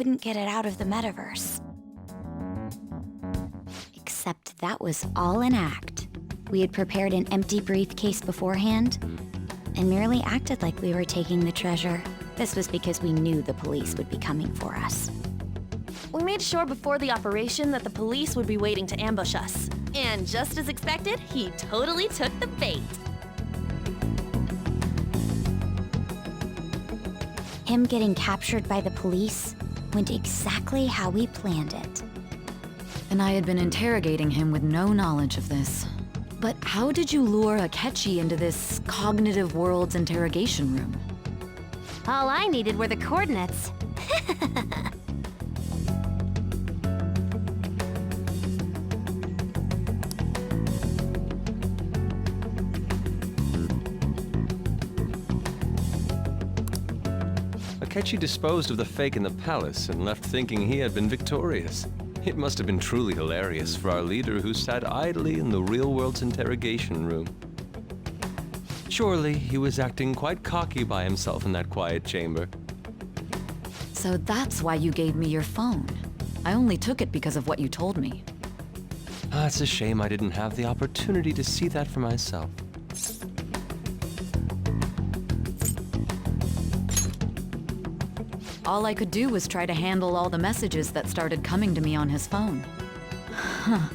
couldn't get it out of the metaverse. Except that was all an act. We had prepared an empty briefcase beforehand and merely acted like we were taking the treasure. This was because we knew the police would be coming for us. We made sure before the operation that the police would be waiting to ambush us. And just as expected, he totally took the bait. Him getting captured by the police went exactly how we planned it. And I had been interrogating him with no knowledge of this. But how did you lure Akechi into this cognitive world's interrogation room? All I needed were the coordinates. Akechi disposed of the fake in the palace and left thinking he had been victorious. It must have been truly hilarious for our leader who sat idly in the real world's interrogation room. Surely he was acting quite cocky by himself in that quiet chamber. So that's why you gave me your phone. I only took it because of what you told me. It's a shame I didn't have the opportunity to see that for myself. All I could do was try to handle all the messages that started coming to me on his phone. Huh.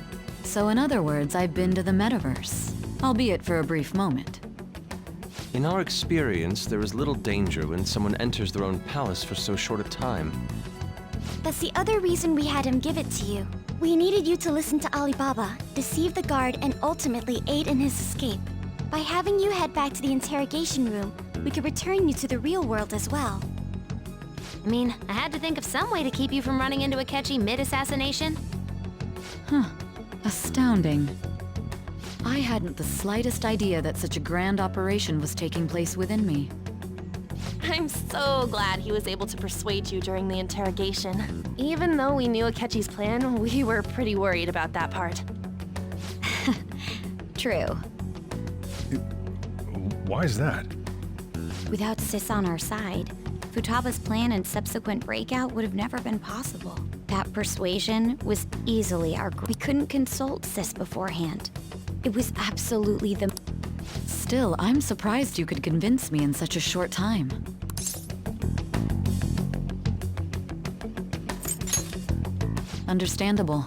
So in other words, I've been to the metaverse, albeit for a brief moment. In our experience, there is little danger when someone enters their own palace for so short a time. That's the other reason we had him give it to you. We needed you to listen to Alibaba, deceive the guard, and ultimately aid in his escape. By having you head back to the interrogation room, we could return you to the real world as well. I mean, I had to think of some way to keep you from running into Akechi mid-assassination. Huh. Astounding. I hadn't the slightest idea that such a grand operation was taking place within me. I'm so glad he was able to persuade you during the interrogation. Even though we knew Akechi's plan, we were pretty worried about that part. True. Why is that? Without Sis on our side, Futaba's plan and subsequent breakout would have never been possible. That persuasion was easily our goal. We couldn't consult Sis beforehand. It was absolutely the... Still, I'm surprised you could convince me in such a short time. Understandable.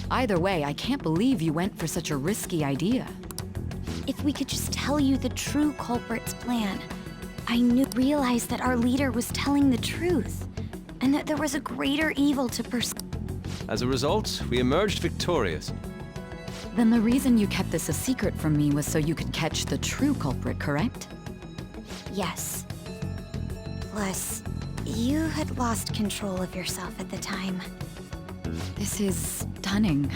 Either way, I can't believe you went for such a risky idea. If we could just tell you the true culprit's plan, I realized that our leader was telling the truth, and that there was a greater evil to pursue. As a result, we emerged victorious. Then the reason you kept this a secret from me was so you could catch the true culprit, correct? Yes. Plus, you had lost control of yourself at the time. This is stunning.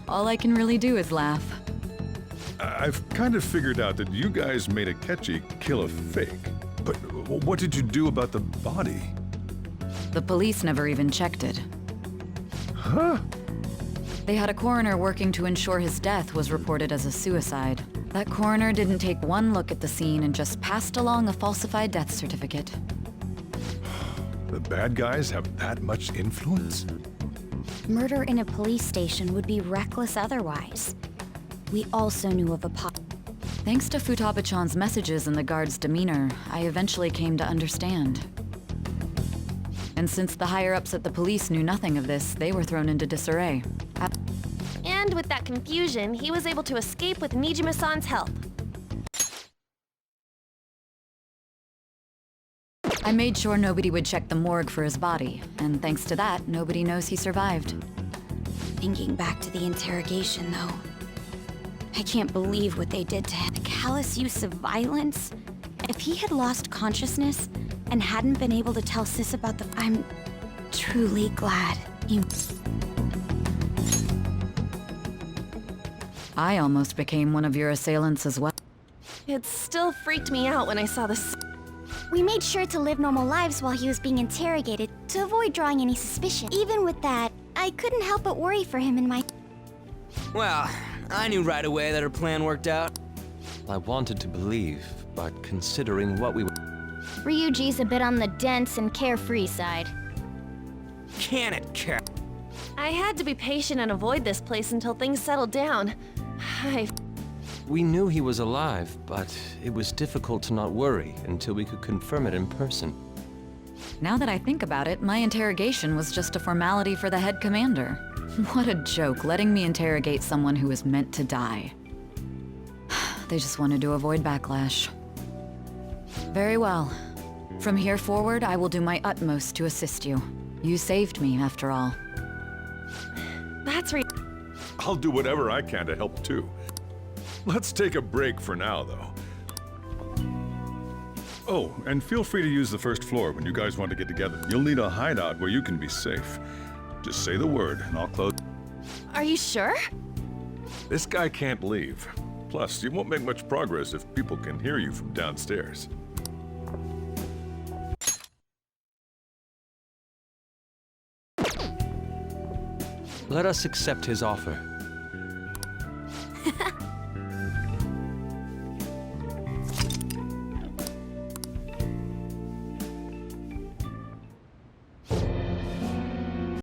All I can really do is laugh. I've kind of figured out that you guys made Akechi kill a fake. But what did you do about the body? The police never even checked it. Huh? They had a coroner working to ensure his death was reported as a suicide. That coroner didn't take one look at the scene and just passed along a falsified death certificate. The bad guys have that much influence? Murder in a police station would be reckless otherwise. We also knew of a Thanks to Futaba-chan's messages and the guard's demeanor, I eventually came to understand. And since the higher-ups at the police knew nothing of this, they were thrown into disarray. And with that confusion, he was able to escape with Nijima-san's help. I made sure nobody would check the morgue for his body, and thanks to that, nobody knows he survived. Thinking back to the interrogation, though, I can't believe what they did to him. The callous use of violence. If he had lost consciousness and hadn't been able to tell Sis about the... I'm truly glad you... I almost became one of your assailants as well. It still freaked me out when I saw this. We made sure to live normal lives while he was being interrogated to avoid drawing any suspicion. Even with that, I couldn't help but worry for him in my... Well, I knew right away that her plan worked out. I wanted to believe, but considering what we were... Ryuji's a bit on the dense and carefree side. Can it, Cat? I had to be patient and avoid this place until things settled down. We knew he was alive, but it was difficult to not worry until we could confirm it in person. Now that I think about it, my interrogation was just a formality for the head commander. What a joke, letting me interrogate someone who was meant to die. They just wanted to avoid backlash. Very well. From here forward, I will do my utmost to assist you. You saved me, after all. That's I'll do whatever I can to help too. Let's take a break for now, though. Oh, and feel free to use the first floor when you guys want to get together. You'll need a hideout where you can be safe. Just say the word, and I'll close. Are you sure? This guy can't leave. Plus, you won't make much progress if people can hear you from downstairs. Let us accept his offer.